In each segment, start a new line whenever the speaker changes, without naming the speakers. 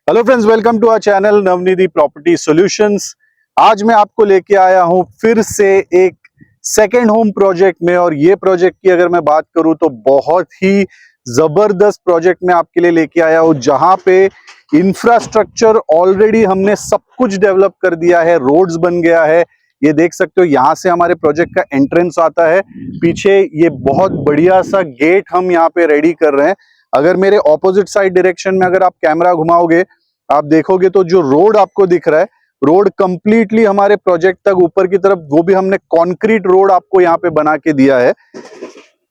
Hello friends, welcome to our channel Navnidhi property solutions. आज मैं आपको लेके आया हूं फिर से एक सेकंड होम प्रोजेक्ट में। और ये प्रोजेक्ट की अगर मैं बात करूं तो बहुत ही जबरदस्त प्रोजेक्ट में आपके लिए लेके आया हूं, जहां पे इंफ्रास्ट्रक्चर ऑलरेडी हमने सब कुछ डेवलप कर दिया है। रोड्स बन गया है, ये देख सकते हो। यहाँ से हमारे प्रोजेक्ट का एंट्रेंस आता है। पीछे ये बहुत बढ़िया सा गेट हम यहाँ पे रेडी कर रहे हैं। अगर मेरे ऑपोजिट साइड डायरेक्शन में अगर आप कैमरा घुमाओगे, आप देखोगे तो जो रोड आपको दिख रहा है, रोड कंप्लीटली हमारे प्रोजेक्ट तक ऊपर की तरफ, वो भी हमने कंक्रीट रोड आपको यहाँ पे बना के दिया है।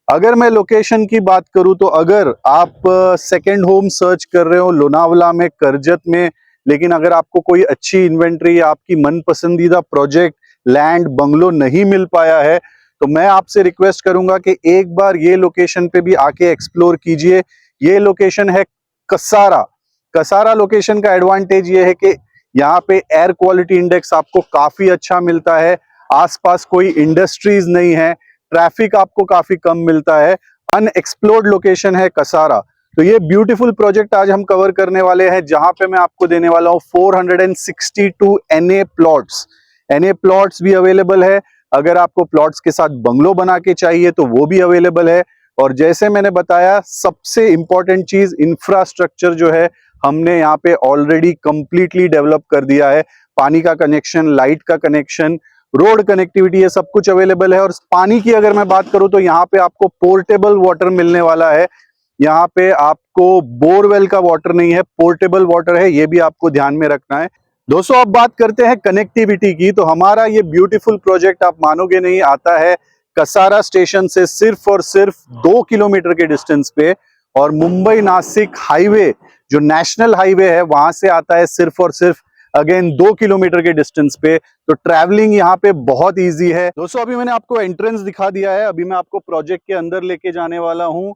अगर मैं लोकेशन की बात करूं तो अगर आप सेकंड होम सर्च कर रहे हो लोनावला में, करजत में, लेकिन अगर आपको कोई अच्छी इन्वेंट्री या आपकी मन पसंदीदा प्रोजेक्ट, लैंड, बंगलो नहीं मिल पाया है, तो मैं आपसे रिक्वेस्ट करूंगा कि एक बार ये लोकेशन पे भी आके एक्सप्लोर कीजिए। ये लोकेशन है कसारा। कसारा लोकेशन का एडवांटेज ये है कि यहाँ पे एयर क्वालिटी इंडेक्स आपको काफी अच्छा मिलता है। आसपास कोई इंडस्ट्रीज नहीं है, ट्रैफिक आपको काफी कम मिलता है। अनएक्सप्लोर्ड लोकेशन है कसारा। तो ये ब्यूटीफुल प्रोजेक्ट आज हम कवर करने वाले हैं, जहां पे मैं आपको देने वाला हूं 462 एनए प्लॉट्स। एनए प्लॉट्स भी अवेलेबल है। अगर आपको प्लॉट्स के साथ बंगलो बना के चाहिए तो वो भी अवेलेबल है। और जैसे मैंने बताया, सबसे इंपॉर्टेंट चीज इंफ्रास्ट्रक्चर जो है, हमने यहाँ पे ऑलरेडी कंप्लीटली डेवलप कर दिया है। पानी का कनेक्शन, लाइट का कनेक्शन, रोड कनेक्टिविटी, ये सब कुछ अवेलेबल है। और पानी की अगर मैं बात करूं तो यहाँ पे आपको पोर्टेबल वाटर मिलने वाला है। यहाँ पे आपको बोरवेल का वाटर नहीं है, पोर्टेबल वाटर है, ये भी आपको ध्यान में रखना है। दोस्तों, अब बात करते हैं कनेक्टिविटी की। तो हमारा ये ब्यूटीफुल प्रोजेक्ट, आप मानोगे नहीं, आता है कसारा स्टेशन से सिर्फ और सिर्फ 2 किलोमीटर के डिस्टेंस पे। और मुंबई नासिक हाईवे, जो नेशनल हाईवे है, वहां से आता है सिर्फ और सिर्फ अगेन 2 किलोमीटर के डिस्टेंस पे। तो ट्रैवलिंग यहाँ पे बहुत इजी है। दोस्तों, अभी मैंने आपको एंट्रेंस दिखा दिया है, अभी मैं आपको प्रोजेक्ट के अंदर लेके जाने वाला हूँ।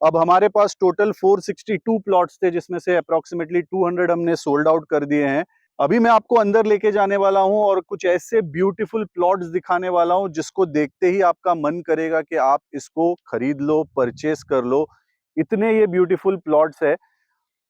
अब हमारे पास टोटल 462 प्लॉट्स थे, जिसमें से अप्रोक्सीमेटली 200 हमने सोल्ड आउट कर दिए हैं। अभी मैं आपको अंदर लेके जाने वाला हूं और कुछ ऐसे ब्यूटीफुल प्लॉट्स दिखाने वाला हूं, जिसको देखते ही आपका मन करेगा कि आप इसको खरीद लो, परचेस कर लो। इतने ये ब्यूटीफुल प्लॉट्स है।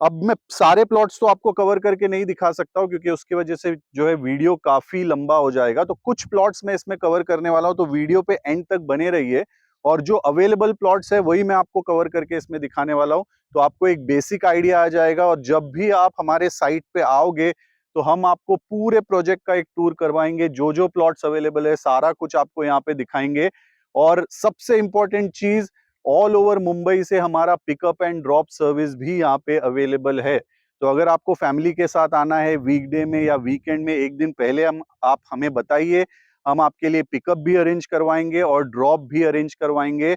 अब मैं सारे प्लॉट्स तो आपको कवर करके नहीं दिखा सकता हूँ, क्योंकि उसकी वजह से जो है वीडियो काफी लंबा हो जाएगा। तो कुछ प्लॉट्स मैं इसमें कवर करने वाला हूँ, तो वीडियो पे एंड तक बने रहिए। और जो अवेलेबल प्लॉट्स है वही मैं आपको कवर करके इसमें दिखाने वाला हूँ। तो आपको एक बेसिक आइडिया आ जाएगा। और जब भी आप हमारे साइट पे आओगे, तो हम आपको पूरे प्रोजेक्ट का एक टूर करवाएंगे। जो जो प्लॉट्स अवेलेबल है, सारा कुछ आपको यहाँ पे दिखाएंगे। और सबसे इंपॉर्टेंट चीज, ऑल ओवर मुंबई से हमारा पिकअप एंड ड्रॉप सर्विस भी यहाँ पे अवेलेबल है। तो अगर आपको फैमिली के साथ आना है वीकडे में या वीकेंड में, एक दिन पहले आप हमें बताइए, हम आपके लिए पिकअप भी अरेंज करवाएंगे और ड्रॉप भी अरेंज करवाएंगे।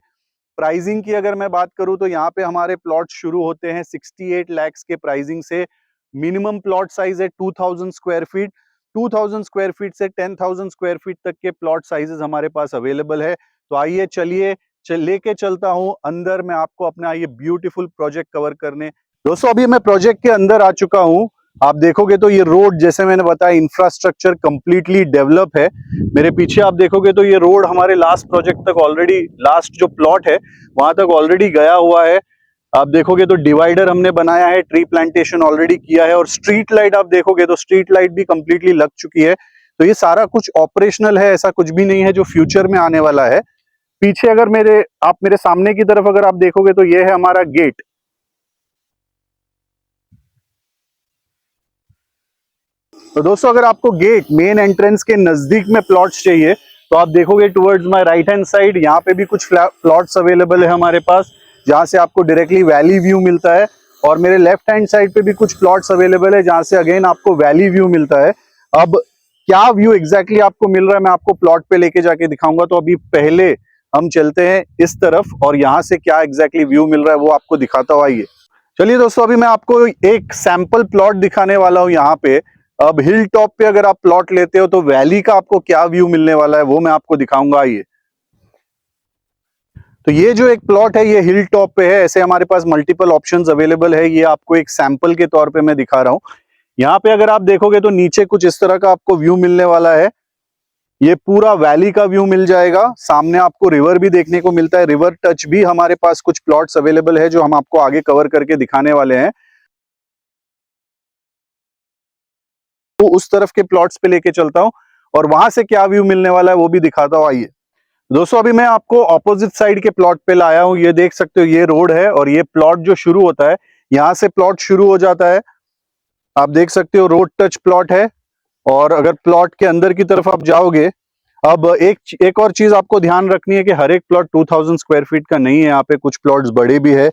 प्राइसिंग की अगर मैं बात करूं तो यहाँ पे हमारे प्लॉट शुरू होते हैं 68 लैक्स के प्राइसिंग से। मिनिमम प्लॉट साइज है 2000 स्क्वायर फीट। 2000 स्क्वायर फीट से 10,000 स्क्वायर फीट तक के प्लॉट साइजेस हमारे पास अवेलेबल है। तो आइए, चलिए लेके चलता हूं अंदर, मैं आपको अपना ये ब्यूटीफुल प्रोजेक्ट कवर करने। दोस्तों, अभी मैं प्रोजेक्ट के अंदर आ चुका हूं। आप देखोगे तो ये रोड, जैसे मैंने बताया, इंफ्रास्ट्रक्चर कंप्लीटली डेवलप है। मेरे पीछे आप देखोगे तो ये रोड हमारे लास्ट प्रोजेक्ट तक ऑलरेडी, लास्ट जो प्लॉट है वहां तक ऑलरेडी गया हुआ है। आप देखोगे तो डिवाइडर हमने बनाया है, ट्री प्लांटेशन ऑलरेडी किया है। और स्ट्रीट लाइट आप देखोगे तो स्ट्रीट लाइट भी कंप्लीटली लग चुकी है। तो ये सारा कुछ ऑपरेशनल है, ऐसा कुछ भी नहीं है जो फ्यूचर में आने वाला है। पीछे अगर आप मेरे सामने की तरफ अगर आप देखोगे तो ये है हमारा गेट। तो दोस्तों, अगर आपको गेट, मेन एंट्रेंस के नजदीक में प्लॉट्स चाहिए, तो आप देखोगे towards my right hand side, यहाँ पे भी कुछ प्लॉट्स अवेलेबल है हमारे पास, जहाँ से आपको डायरेक्टली वैली व्यू मिलता है। और मेरे लेफ्ट हैंड साइड पे भी कुछ प्लॉट्स अवेलेबल है, जहाँ से अगेन आपको वैली व्यू मिलता है। अब क्या व्यू एग्जैक्टली आपको मिल रहा है, मैं आपको प्लॉट पे लेके जाके दिखाऊंगा। तो अभी पहले हम चलते हैं इस तरफ, और यहाँ से क्या एग्जैक्टली व्यू मिल रहा है वो आपको दिखाता हुआ। आइए, चलिए दोस्तों, अभी मैं आपको एक सैंपल प्लॉट दिखाने वाला हूँ यहाँ पे। अब हिल टॉप पे अगर आप प्लॉट लेते हो तो वैली का आपको क्या व्यू मिलने वाला है वो मैं आपको दिखाऊंगा। आइए, तो ये जो एक प्लॉट है ये हिल टॉप पे है। ऐसे हमारे पास मल्टीपल ऑप्शंस अवेलेबल है, ये आपको एक सैंपल के तौर पे मैं दिखा रहा हूँ। यहाँ पे अगर आप देखोगे तो नीचे कुछ इस तरह का आपको व्यू मिलने वाला है। ये पूरा वैली का व्यू मिल जाएगा। सामने आपको रिवर भी देखने को मिलता है। रिवर टच भी हमारे पास कुछ प्लॉट्स अवेलेबल है, जो हम आपको आगे कवर करके दिखाने वाले हैं। तो उस तरफ के प्लॉट्स पे लेके चलता हूँ और वहां से क्या व्यू मिलने वाला है वो भी दिखाता हूँ। आइए दोस्तों, अभी मैं आपको ऑपोजिट साइड के प्लॉट पे लाया हूँ। ये देख सकते हो, ये रोड है और ये प्लॉट जो शुरू होता है, यहाँ से प्लॉट शुरू हो जाता है। आप देख सकते हो रोड टच प्लॉट है। और अगर प्लॉट के अंदर की तरफ आप जाओगे, अब एक और चीज आपको ध्यान रखनी है कि हर एक प्लॉट 2000 स्क्वायर फीट का नहीं है। यहाँ पे कुछ प्लॉट्स बड़े भी है,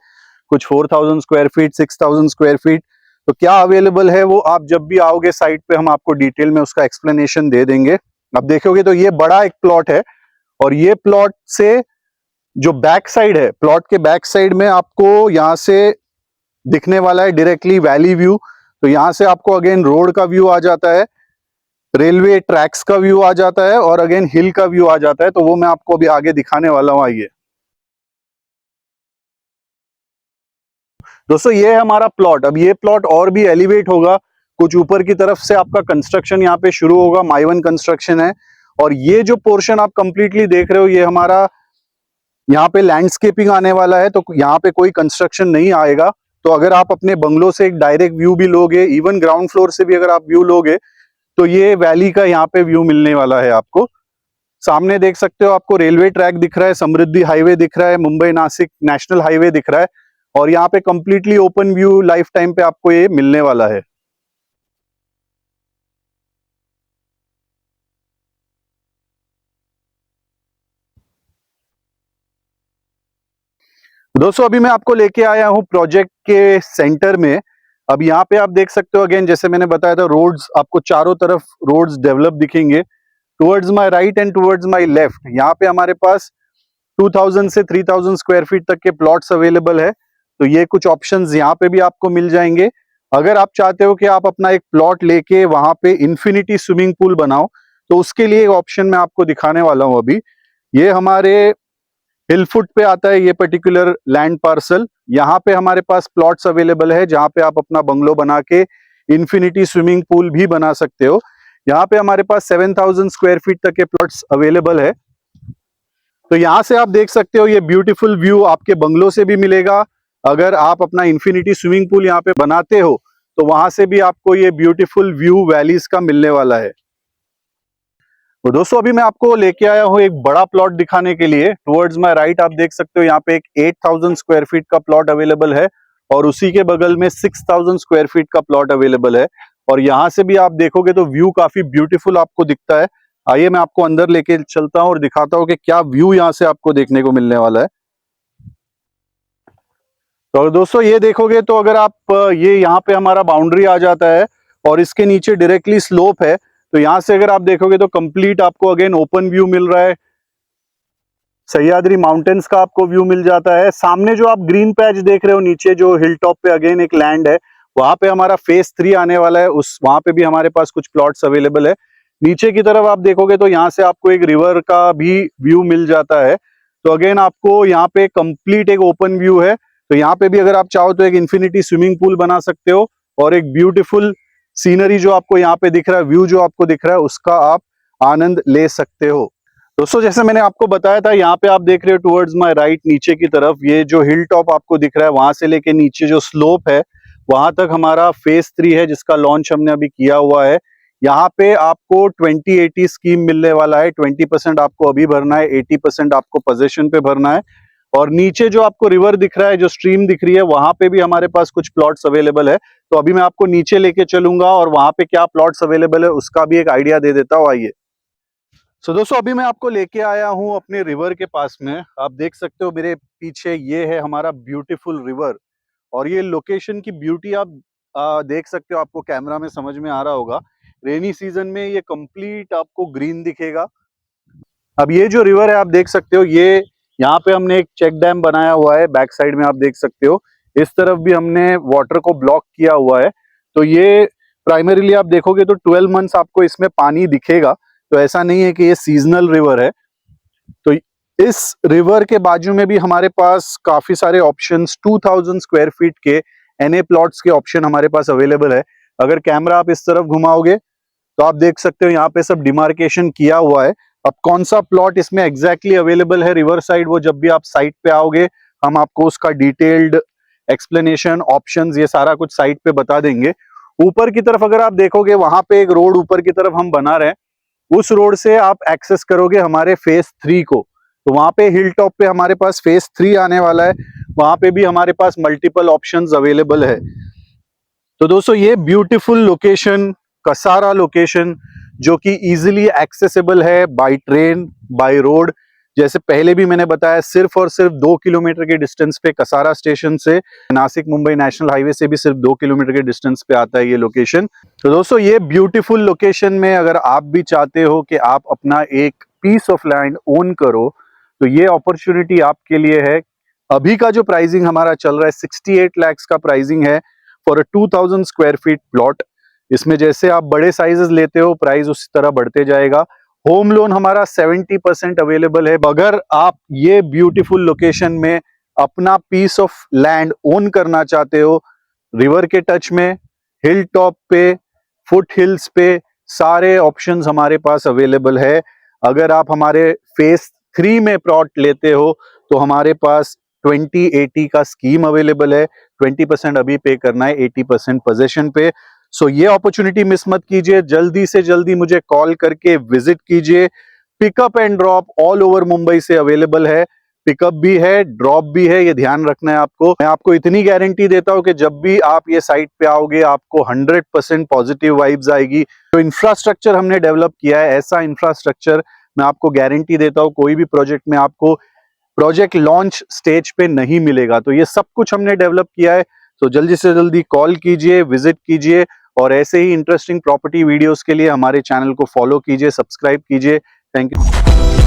कुछ 4000 स्क्वायर फीट, 6000 स्क्वायर फीट। तो क्या अवेलेबल है वो आप जब भी आओगे साइट पे, हम आपको डिटेल में उसका एक्सप्लेनेशन दे देंगे। अब देखोगे तो ये बड़ा एक प्लॉट है और ये प्लॉट से जो बैक साइड है, प्लॉट के बैक साइड में आपको यहाँ से दिखने वाला है डायरेक्टली वैली व्यू। तो यहाँ से आपको अगेन रोड का व्यू आ जाता है, रेलवे ट्रैक्स का व्यू आ जाता है और अगेन हिल का व्यू आ जाता है। तो वो मैं आपको अभी आगे दिखाने वाला हूँ। आइए दोस्तों, ये है हमारा प्लॉट। अब ये प्लॉट और भी एलिवेट होगा, कुछ ऊपर की तरफ से आपका कंस्ट्रक्शन यहाँ पे शुरू होगा। माइवन कंस्ट्रक्शन है और ये जो पोर्शन आप कंप्लीटली देख रहे हो, ये हमारा यहाँ पे लैंडस्केपिंग आने वाला है। तो यहाँ पे कोई कंस्ट्रक्शन नहीं आएगा। तो अगर आप अपने बंगलो से एक डायरेक्ट व्यू भी लोगे, इवन ग्राउंड फ्लोर से भी अगर आप व्यू लोगे, तो ये वैली का यहाँ पे व्यू मिलने वाला है आपको। सामने देख सकते हो, आपको रेलवे ट्रैक दिख रहा है, समृद्धि हाईवे दिख रहा है, मुंबई नासिक नेशनल हाईवे दिख रहा है और यहाँ पे completely open view life time पे आपको ये मिलने वाला है। दोस्तों, अभी मैं आपको लेके आया हूँ प्रोजेक्ट के सेंटर में। अब यहाँ पे आप देख सकते हो, अगेन जैसे मैंने बताया था, रोड्स आपको चारों तरफ रोड्स डेवलप दिखेंगे। Towards my right and towards my left यहाँ पे हमारे पास 2000 से 3000 स्क्वायर फीट तक के प्लॉट्स अवेलेबल है। तो ये कुछ ऑप्शंस यहाँ पे भी आपको मिल जाएंगे। अगर आप चाहते हो कि आप अपना एक प्लॉट लेके वहां पे इंफिनिटी स्विमिंग पूल बनाओ, तो उसके लिए एक ऑप्शन मैं आपको दिखाने वाला हूँ अभी। ये हमारे हिलफुट पे आता है ये पर्टिकुलर लैंड पार्सल। यहाँ पे हमारे पास प्लॉट्स अवेलेबल है जहाँ पे आप अपना बंगलो बना के इंफिनिटी स्विमिंग पूल भी बना सकते हो। यहाँ पे हमारे पास 7000 स्क्वायर फीट तक के प्लॉट्स अवेलेबल है। तो यहाँ से आप देख सकते हो, ये ब्यूटीफुल व्यू आपके बंगलो से भी मिलेगा। अगर आप अपना इंफिनिटी स्विमिंग पूल यहाँ पे बनाते हो, तो वहां से भी आपको ये ब्यूटीफुल व्यू वैलीज का मिलने वाला है। तो दोस्तों, अभी मैं आपको लेके आया हूँ एक बड़ा प्लॉट दिखाने के लिए। टुवर्ड्स माय राइट आप देख सकते हो, यहाँ पे एक 8000 स्क्वायर फीट का प्लॉट अवेलेबल है और उसी के बगल में 6000 स्क्वायर फीट का प्लॉट अवेलेबल है। और यहाँ से भी आप देखोगे तो व्यू काफी ब्यूटीफुल आपको दिखता है। आइए मैं आपको अंदर लेके चलता हूँ और दिखाता हूँ कि क्या व्यू यहाँ से आपको देखने को मिलने वाला है। तो दोस्तों, ये देखोगे तो अगर आप ये यहाँ पे हमारा बाउंड्री आ जाता है और इसके नीचे डायरेक्टली स्लोप है। तो यहाँ से अगर आप देखोगे तो कंप्लीट आपको अगेन ओपन व्यू मिल रहा है। सह्याद्री माउंटेन्स का आपको व्यू मिल जाता है। सामने जो आप ग्रीन पैच देख रहे हो नीचे, जो हिल टॉप पे अगेन एक लैंड है, वहां पे हमारा फेज 3 आने वाला है। उस वहां पे भी हमारे पास कुछ प्लॉट्स अवेलेबल है। नीचे की तरफ आप देखोगे तो यहाँ से आपको एक रिवर का भी व्यू मिल जाता है। तो अगेन आपको यहाँ पे कंप्लीट एक ओपन व्यू है। तो यहाँ पे भी अगर आप चाहो तो एक इंफिनिटी स्विमिंग पूल बना सकते हो और एक ब्यूटीफुल सीनरी जो आपको यहाँ पे दिख रहा है, व्यू जो आपको दिख रहा है, उसका आप आनंद ले सकते हो। दोस्तों, जैसे मैंने आपको बताया था, यहाँ पे आप देख रहे हो टुवर्ड्स माय राइट नीचे की तरफ ये जो हिल टॉप आपको दिख रहा है, वहां से लेके नीचे जो स्लोप है, वहां तक हमारा फेज 3 है जिसका लॉन्च हमने अभी किया हुआ है। यहाँ पे आपको 20/80 स्कीम मिलने वाला है। 20% आपको अभी भरना है, 80% आपको पोजेशन पे भरना है। और नीचे जो आपको रिवर दिख रहा है, जो स्ट्रीम दिख रही है, वहां पे भी हमारे पास कुछ प्लॉट्स अवेलेबल है। तो अभी मैं आपको नीचे लेके चलूंगा और वहां पे क्या प्लॉट्स अवेलेबल है उसका भी एक आइडिया दे देता हूँ। आइए। सो दोस्तों, अभी मैं आपको लेके आया हूँ अपने रिवर के पास में। आप देख सकते हो मेरे पीछे, ये है हमारा ब्यूटीफुल रिवर। और ये लोकेशन की ब्यूटी आप देख सकते हो, आपको कैमरा में समझ में आ रहा होगा। रेनी सीजन में ये कंप्लीट आपको ग्रीन दिखेगा। अब ये जो रिवर है आप देख सकते हो, ये यहाँ पे हमने एक चेक डैम बनाया हुआ है। बैक साइड में आप देख सकते हो, इस तरफ भी हमने वाटर को ब्लॉक किया हुआ है। तो ये प्राइमरीली आप देखोगे तो 12 मंथ्स आपको इसमें पानी दिखेगा। तो ऐसा नहीं है कि ये सीजनल रिवर है। तो इस रिवर के बाजू में भी हमारे पास काफी सारे ऑप्शंस, 2000 स्क्वायर फीट के एनए प्लॉट्स के ऑप्शन हमारे पास अवेलेबल है। अगर कैमरा आप इस तरफ घुमाओगे तो आप देख सकते हो यहाँ पे सब डिमार्केशन किया हुआ है। अब कौन सा प्लॉट इसमें एग्जैक्टली अवेलेबल है रिवर साइड, वो जब भी आप साइट पे आओगे हम आपको उसका डिटेल्ड एक्सप्लेनेशन, ऑप्शंस, ये सारा कुछ साइट पे बता देंगे। ऊपर की तरफ अगर आप देखोगे वहां पे एक रोड ऊपर की तरफ हम बना रहे हैं, उस रोड से आप एक्सेस करोगे हमारे फेज 3 को। तो वहां पे हिल टॉप पे हमारे पास फेज 3 आने वाला है, वहां पे भी हमारे पास मल्टीपल ऑप्शंस अवेलेबल है। तो दोस्तों ये ब्यूटीफुल लोकेशन, कसारा लोकेशन, जो कि इजीली एक्सेसिबल है बाय ट्रेन, बाय रोड। जैसे पहले भी मैंने बताया, सिर्फ और सिर्फ 2 किलोमीटर के डिस्टेंस पे कसारा स्टेशन से, नासिक मुंबई नेशनल हाईवे से भी सिर्फ 2 किलोमीटर के डिस्टेंस पे आता है ये लोकेशन। तो दोस्तों ये ब्यूटीफुल लोकेशन में अगर आप भी चाहते हो कि आप अपना एक पीस ऑफ लैंड ओन करो, तो ये अपॉर्चुनिटी आपके लिए है। अभी का जो प्राइसिंग हमारा चल रहा है 68 lakhs का प्राइसिंग है for a 2000 square feet plot. इसमें जैसे आप बड़े साइजेस लेते हो प्राइस उसी तरह बढ़ते जाएगा। होम लोन हमारा 70% अवेलेबल है। अगर आप ये ब्यूटीफुल लोकेशन में अपना पीस ऑफ लैंड ओन करना चाहते हो, रिवर के टच में, हिल टॉप पे, फुट हिल्स पे, सारे ऑप्शंस हमारे पास अवेलेबल है। अगर आप हमारे फेज 3 में प्लॉट लेते हो तो हमारे पास 20/80 का स्कीम अवेलेबल है। 20% अभी पे करना है, 80% पोजीशन पे। सो ये अपॉर्चुनिटी मिस मत कीजिए, जल्दी से जल्दी मुझे कॉल करके विजिट कीजिए। Pickup and drop all over Mumbai से अवेलेबल है। पिकअप भी है, ड्रॉप भी है, ये ध्यान रखना है आपको। मैं आपको इतनी गारंटी देता हूं कि जब भी आप ये साइट पे आओगे आपको 100% पॉजिटिव वाइब्स आएगी। तो इंफ्रास्ट्रक्चर हमने डेवलप किया है, ऐसा इंफ्रास्ट्रक्चर मैं आपको गारंटी देता हूं कोई भी प्रोजेक्ट में आपको प्रोजेक्ट लॉन्च स्टेज पे नहीं मिलेगा। तो ये सब कुछ हमने डेवलप किया है। तो जल्दी से जल्दी कॉल कीजिए, विजिट कीजिए, और ऐसे ही इंटरेस्टिंग प्रॉपर्टी वीडियोस के लिए हमारे चैनल को फॉलो कीजिए, सब्सक्राइब कीजिए। Thank you.